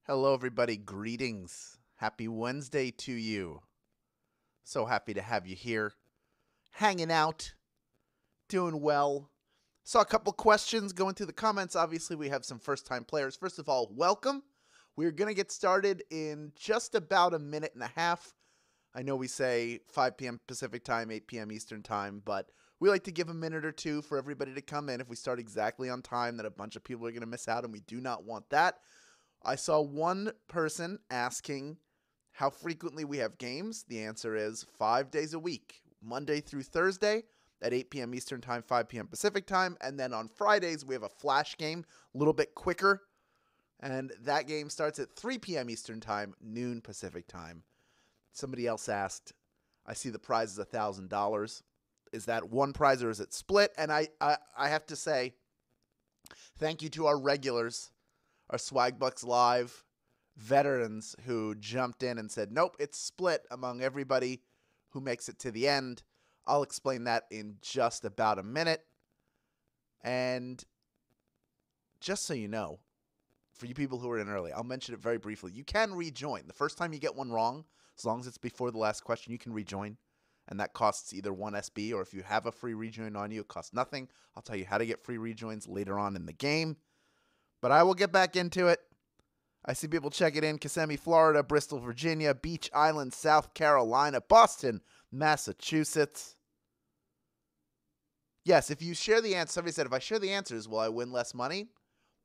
Hello, everybody. Greetings. Happy Wednesday to you. So happy to have you here. Hanging out. Doing well. Saw a couple questions going through the comments. Obviously, we have some first-time players. First of all, welcome. We're going to get started in just about a minute and a half. I know we say 5 p.m. Pacific time, 8 p.m. Eastern time, but we like to give a minute or two for everybody to come in. If we start exactly on time, then a bunch of people are going to miss out, and we do not want that. I saw one person asking how frequently we have games. The answer is 5 days a week, Monday through Thursday at 8 p.m. Eastern time, 5 p.m. Pacific time. And then on Fridays, we have a flash game, a little bit quicker. And that game starts at 3 p.m. Eastern time, noon Pacific time. Somebody else asked, I see the prize is $1,000. Is that one prize or is it split? And I have to say, thank you to our regulars, our Swagbucks Live veterans who jumped in and said, nope, it's split among everybody who makes it to the end. I'll explain that in just about a minute. And just so you know, for you people who are in early, I'll mention it very briefly. You can rejoin. The first time you get one wrong, as long as it's before the last question, you can rejoin. And that costs either 1 SB, or if you have a free rejoin on you, it costs nothing. I'll tell you how to get free rejoins later on in the game. But I will get back into it. I see people check it in. Kissimmee, Florida, Bristol, Virginia, Beach Island, South Carolina, Boston, Massachusetts. Yes, if you share the answer, somebody said, if I share the answers, will I win less money?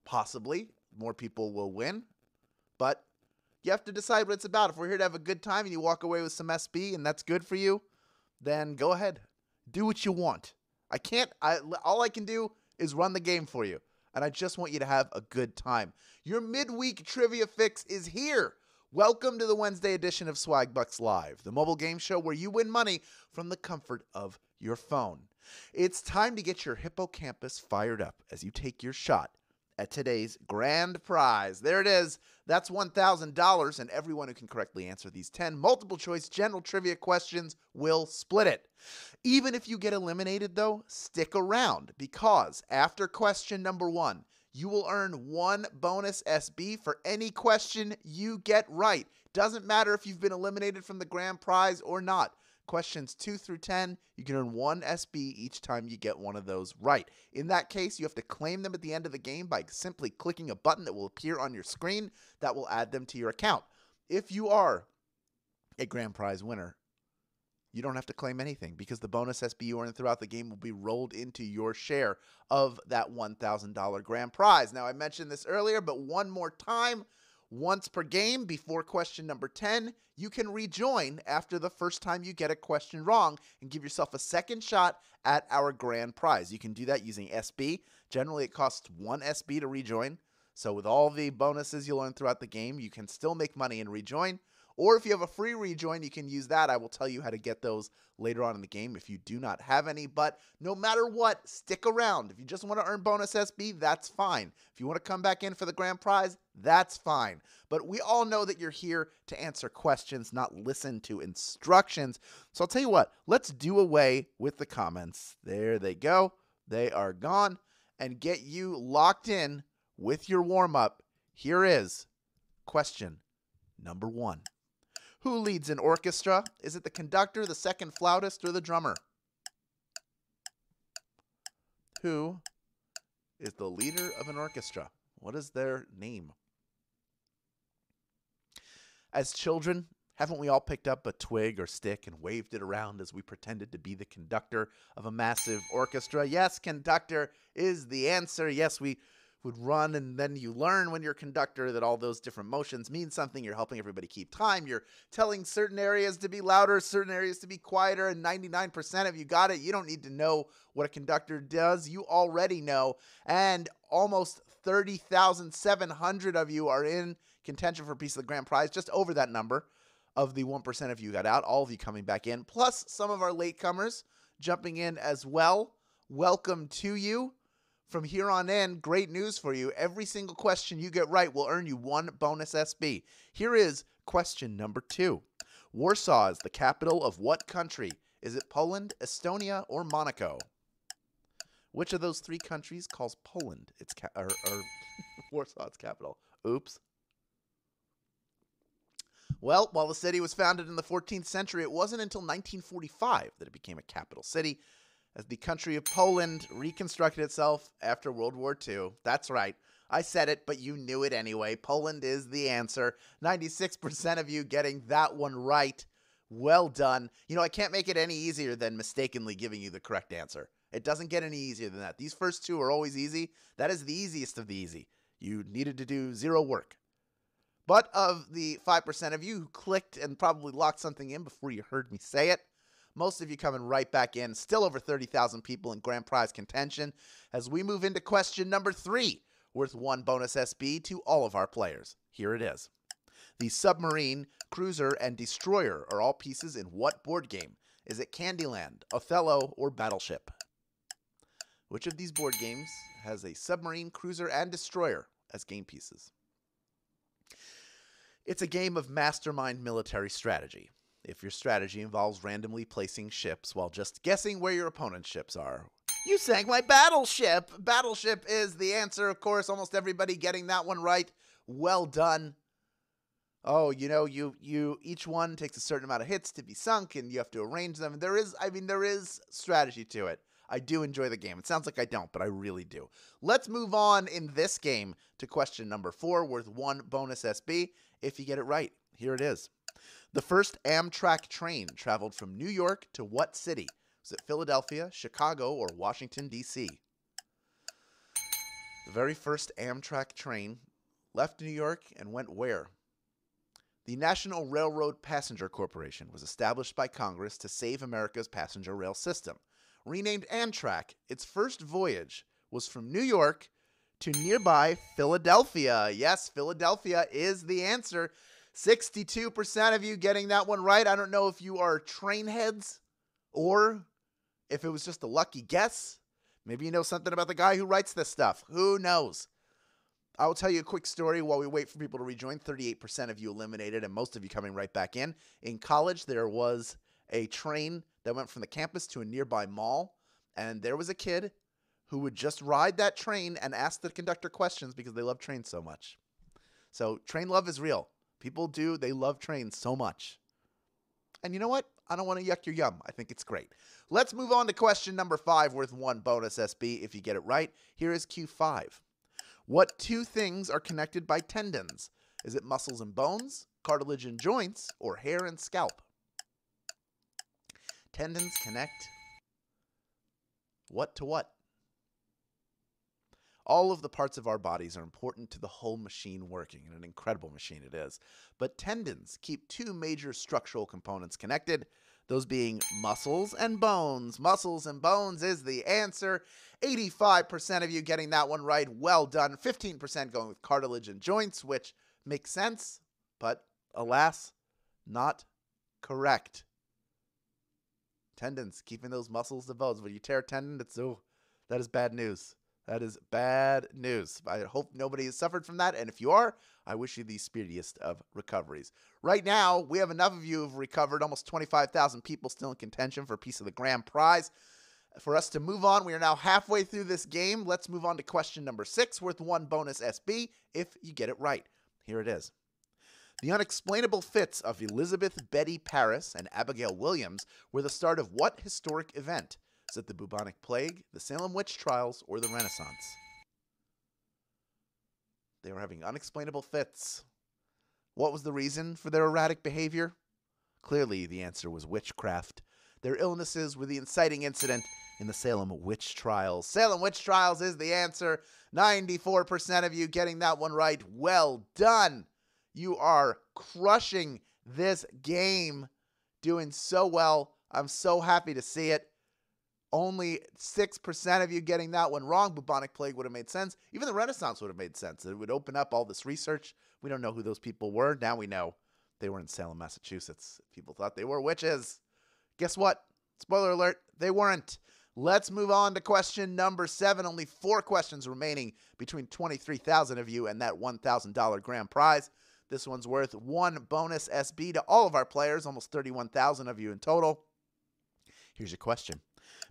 Possibly. More people will win. But you have to decide what it's about. If we're here to have a good time and you walk away with some SB and that's good for you, then go ahead. Do what you want. All I can do is run the game for you. And I just want you to have a good time. Your midweek trivia fix is here. Welcome to the Wednesday edition of Swagbucks Live, the mobile game show where you win money from the comfort of your phone. It's time to get your hippocampus fired up as you take your shot at today's grand prize. There it is. That's $1,000, and everyone who can correctly answer these 10 multiple-choice general trivia questions will split it. Even if you get eliminated, though, stick around, because after question number 1, you will earn 1 bonus SB for any question you get right. Doesn't matter if you've been eliminated from the grand prize or not. Questions 2 through 10, you can earn 1 SB each time you get one of those right. In that case, you have to claim them at the end of the game by simply clicking a button that will appear on your screen that will add them to your account. If you are a grand prize winner, you don't have to claim anything because the bonus SB you earn throughout the game will be rolled into your share of that $1,000 grand prize. Now, I mentioned this earlier, but one more time. Once per game before question number 10, you can rejoin after the first time you get a question wrong and give yourself a second shot at our grand prize. You can do that using SB. Generally, it costs 1 SB to rejoin. So with all the bonuses you'll earn throughout the game, you can still make money and rejoin. Or if you have a free rejoin, you can use that. I will tell you how to get those later on in the game if you do not have any. But no matter what, stick around. If you just want to earn bonus SB, that's fine. If you want to come back in for the grand prize, that's fine. But we all know that you're here to answer questions, not listen to instructions. So I'll tell you what, let's do away with the comments. There they go. They are gone. And get you locked in with your warm-up. Here is question number 1. Who leads an orchestra? Is it the conductor, the second flautist, or the drummer? Who is the leader of an orchestra? What is their name? As children, haven't we all picked up a twig or stick and waved it around as we pretended to be the conductor of a massive orchestra? Yes, conductor is the answer. Yes, we would run, and then you learn when you're a conductor that all those different motions mean something. You're helping everybody keep time. You're telling certain areas to be louder, certain areas to be quieter, and 99% of you got it. You don't need to know what a conductor does. You already know, and almost 30,700 of you are in contention for a piece of the grand prize, just over that number of the 1% of you got out, all of you coming back in, plus some of our latecomers jumping in as well. Welcome to you. From here on in, great news for you. Every single question you get right will earn you 1 bonus SB. Here is question number 2. Warsaw is the capital of what country? Is it Poland, Estonia, or Monaco? Which of those 3 countries calls Poland its Warsaw its capital? Oops. Well, while the city was founded in the 14th century, it wasn't until 1945 that it became a capital city, as the country of Poland reconstructed itself after World War II. That's right. I said it, but you knew it anyway. Poland is the answer. 96% of you getting that one right. Well done. You know, I can't make it any easier than mistakenly giving you the correct answer. It doesn't get any easier than that. These first two are always easy. That is the easiest of the easy. You needed to do zero work. But of the 5% of you who clicked and probably locked something in before you heard me say it, most of you coming right back in. Still over 30,000 people in grand prize contention as we move into question number 3, worth 1 bonus SB to all of our players. Here it is. The submarine, cruiser, and destroyer are all pieces in what board game? Is it Candyland, Othello, or Battleship? Which of these board games has a submarine, cruiser, and destroyer as game pieces? It's a game of mastermind military strategy. If your strategy involves randomly placing ships while just guessing where your opponent's ships are. You sank my battleship! Battleship is the answer, of course. Almost everybody getting that one right. Well done. Oh, you know, each one takes a certain amount of hits to be sunk, and you have to arrange them. There is strategy to it. I do enjoy the game. It sounds like I don't, but I really do. Let's move on in this game to question number 4, worth 1 bonus SB. If you get it right, here it is. The first Amtrak train traveled from New York to what city? Was it Philadelphia, Chicago, or Washington, D.C.? The very first Amtrak train left New York and went where? The National Railroad Passenger Corporation was established by Congress to save America's passenger rail system. Renamed Amtrak, its first voyage was from New York to nearby Philadelphia. Yes, Philadelphia is the answer. 62% of you getting that one right. I don't know if you are train heads or if it was just a lucky guess. Maybe you know something about the guy who writes this stuff. Who knows? I will tell you a quick story while we wait for people to rejoin. 38% of you eliminated and most of you coming right back in. In college, there was a train that went from the campus to a nearby mall, and there was a kid who would just ride that train and ask the conductor questions because they love trains so much. So train love is real. People do. They love trains so much. And you know what? I don't want to yuck your yum. I think it's great. Let's move on to question number 5, worth 1 bonus SB. If you get it right, here is Q5. What 2 things are connected by tendons? Is it muscles and bones, cartilage and joints, or hair and scalp? Tendons connect what to what? All of the parts of our bodies are important to the whole machine working, and an incredible machine it is. But tendons keep 2 major structural components connected, those being muscles and bones. Muscles and bones is the answer. 85% of you getting that one right. Well done. 15% going with cartilage and joints, which makes sense, but alas, not correct. Tendons, keeping those muscles and bones. When you tear a tendon, that is bad news. That is bad news. I hope nobody has suffered from that. And if you are, I wish you the speediest of recoveries. Right now, we have enough of you who have recovered. Almost 25,000 people still in contention for a piece of the grand prize. For us to move on, we are now halfway through this game. Let's move on to question number 6, worth 1 bonus SB, if you get it right. Here it is. The unexplainable fits of Elizabeth Betty Paris and Abigail Williams were the start of what historic event? Is it the bubonic plague, the Salem witch trials, or the Renaissance? They were having unexplainable fits. What was the reason for their erratic behavior? Clearly, the answer was witchcraft. Their illnesses were the inciting incident in the Salem witch trials. Salem witch trials is the answer. 94% of you getting that one right. Well done. You are crushing this game. Doing so well. I'm so happy to see it. Only 6% of you getting that one wrong. Bubonic plague would have made sense. Even the Renaissance would have made sense. It would open up all this research. We don't know who those people were. Now we know. They were in Salem, Massachusetts. People thought they were witches. Guess what? Spoiler alert, they weren't. Let's move on to question number 7. Only 4 questions remaining between 23,000 of you and that $1,000 grand prize. This one's worth 1 bonus SB to all of our players, almost 31,000 of you in total. Here's your question.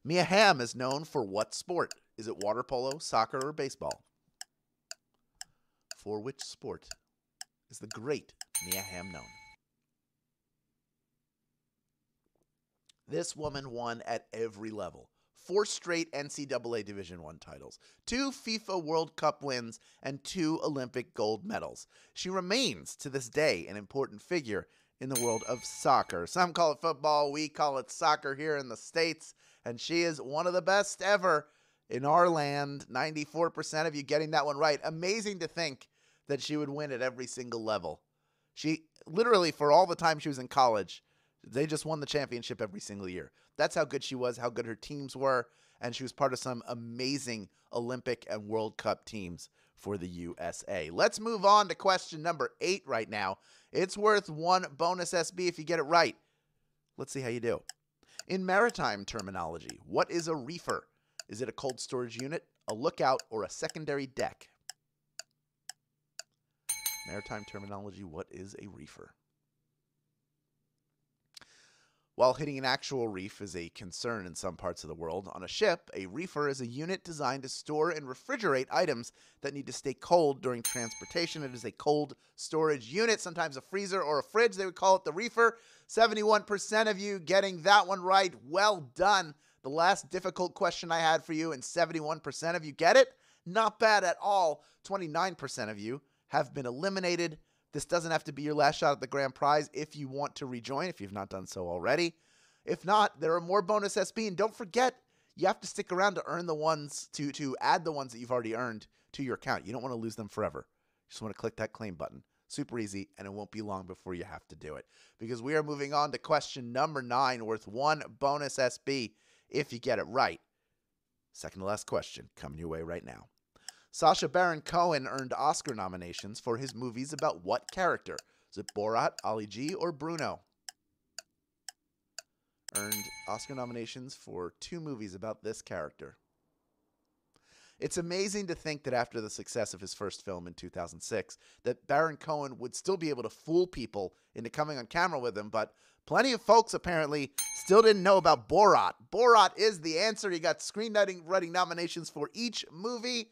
Mia Hamm is known for what sport? Is it water polo, soccer, or baseball? For which sport is the great Mia Hamm known? This woman won at every level. 4 straight NCAA Division I titles, 2 FIFA World Cup wins, and 2 Olympic gold medals. She remains, to this day, an important figure in the world of soccer. Some call it football, we call it soccer here in the States, and she is one of the best ever in our land. 94% of you getting that one right. Amazing to think that she would win at every single level. She, literally, for all the time she was in college, they just won the championship every single year. That's how good she was, how good her teams were, and she was part of some amazing Olympic and World Cup teams for the USA. Let's move on to question number 8 right now. It's worth 1 bonus SB if you get it right. Let's see how you do. In maritime terminology, what is a reefer? Is it a cold storage unit, a lookout, or a secondary deck? Maritime terminology, what is a reefer? While hitting an actual reef is a concern in some parts of the world, on a ship, a reefer is a unit designed to store and refrigerate items that need to stay cold during transportation. It is a cold storage unit, sometimes a freezer or a fridge. They would call it the reefer. 71% of you getting that one right. Well done. The last difficult question I had for you, and 71% of you get it. Not bad at all. 29% of you have been eliminated. This doesn't have to be your last shot at the grand prize if you want to rejoin, if you've not done so already. If not, there are more bonus SB, and don't forget, you have to stick around to earn the ones, to add the ones that you've already earned to your account. You don't want to lose them forever. You just want to click that claim button. Super easy, and it won't be long before you have to do it. Because we are moving on to question number 9, worth 1 bonus SB if you get it right. Second to last question coming your way right now. Sacha Baron Cohen earned Oscar nominations for his movies about what character? Is it Borat, Ali G, or Bruno? Earned Oscar nominations for 2 movies about this character. It's amazing to think that after the success of his first film in 2006, that Baron Cohen would still be able to fool people into coming on camera with him, but plenty of folks apparently still didn't know about Borat. Borat is the answer. He got screenwriting nominations for each movie.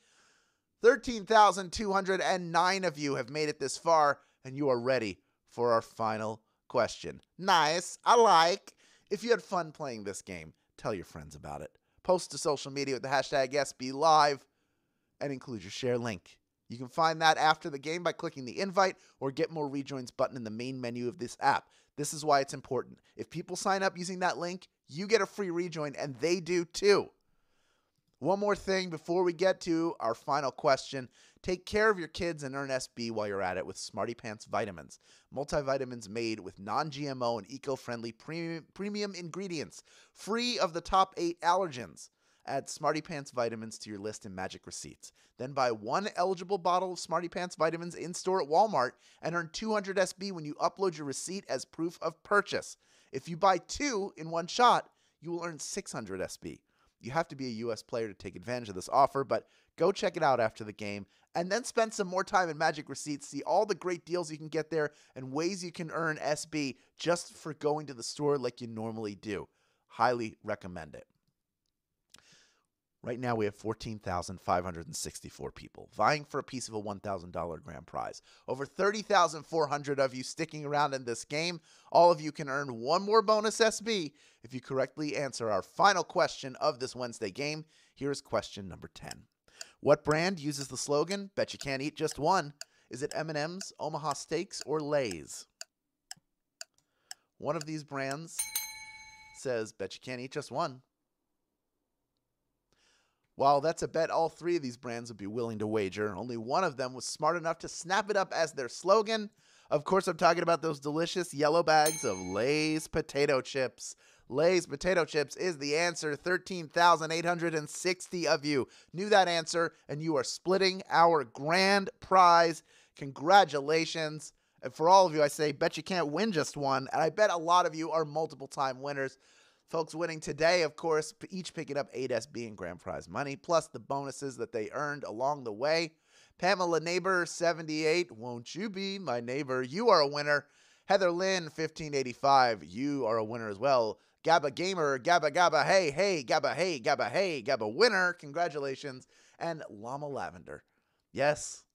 13,209 of you have made it this far, and you are ready for our final question. Nice. I like. If you had fun playing this game, tell your friends about it. Post to social media with the hashtag SBLive and include your share link. You can find that after the game by clicking the invite or get more rejoins button in the main menu of this app. This is why it's important. If people sign up using that link, you get a free rejoin, and they do too. One more thing before we get to our final question. Take care of your kids and earn SB while you're at it with Smarty Pants Vitamins. Multivitamins made with non-GMO and eco-friendly premium ingredients, free of the top 8 allergens. Add Smarty Pants Vitamins to your list in Magic Receipts. Then buy 1 eligible bottle of Smarty Pants Vitamins in-store at Walmart and earn 200 SB when you upload your receipt as proof of purchase. If you buy 2 in one shot, you will earn 600 SB. You have to be a U.S. player to take advantage of this offer, but go check it out after the game and then spend some more time in Magic Receipts. See all the great deals you can get there and ways you can earn SB just for going to the store like you normally do. Highly recommend it. Right now we have 14,564 people vying for a piece of a $1,000 grand prize. Over 30,400 of you sticking around in this game. All of you can earn 1 more bonus SB if you correctly answer our final question of this Wednesday game. Here's question number 10. What brand uses the slogan, "Bet you can't eat just one"? Is it M&M's, Omaha Steaks, or Lay's? One of these brands says, "Bet you can't eat just one." While that's a bet all 3 of these brands would be willing to wager, only one of them was smart enough to snap it up as their slogan. Of course, I'm talking about those delicious yellow bags of Lay's potato chips. Lay's potato chips is the answer. 13,860 of you knew that answer, and you are splitting our grand prize. Congratulations. And for all of you, I say, bet you can't win just one, and I bet a lot of you are multiple-time winners. Folks winning today, of course, each picking up 8 SB in grand prize money, plus the bonuses that they earned along the way. Pamela Neighbor, 78, won't you be my neighbor? You are a winner. Heather Lynn, 1585, you are a winner as well. Gabba Gamer, Gabba Gabba, hey, hey, Gabba, hey, Gabba, winner. Congratulations. And Llama Lavender. Yes,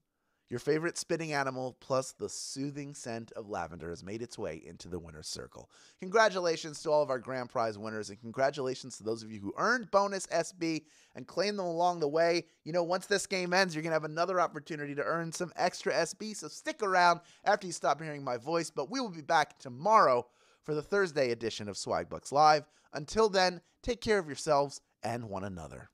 Your favorite spitting animal plus the soothing scent of lavender has made its way into the winner's circle. Congratulations to all of our grand prize winners, and congratulations to those of you who earned bonus SB and claimed them along the way. You know, once this game ends, you're going to have another opportunity to earn some extra SB, so stick around after you stop hearing my voice. But we will be back tomorrow for the Thursday edition of Swagbucks Live. Until then, take care of yourselves and one another.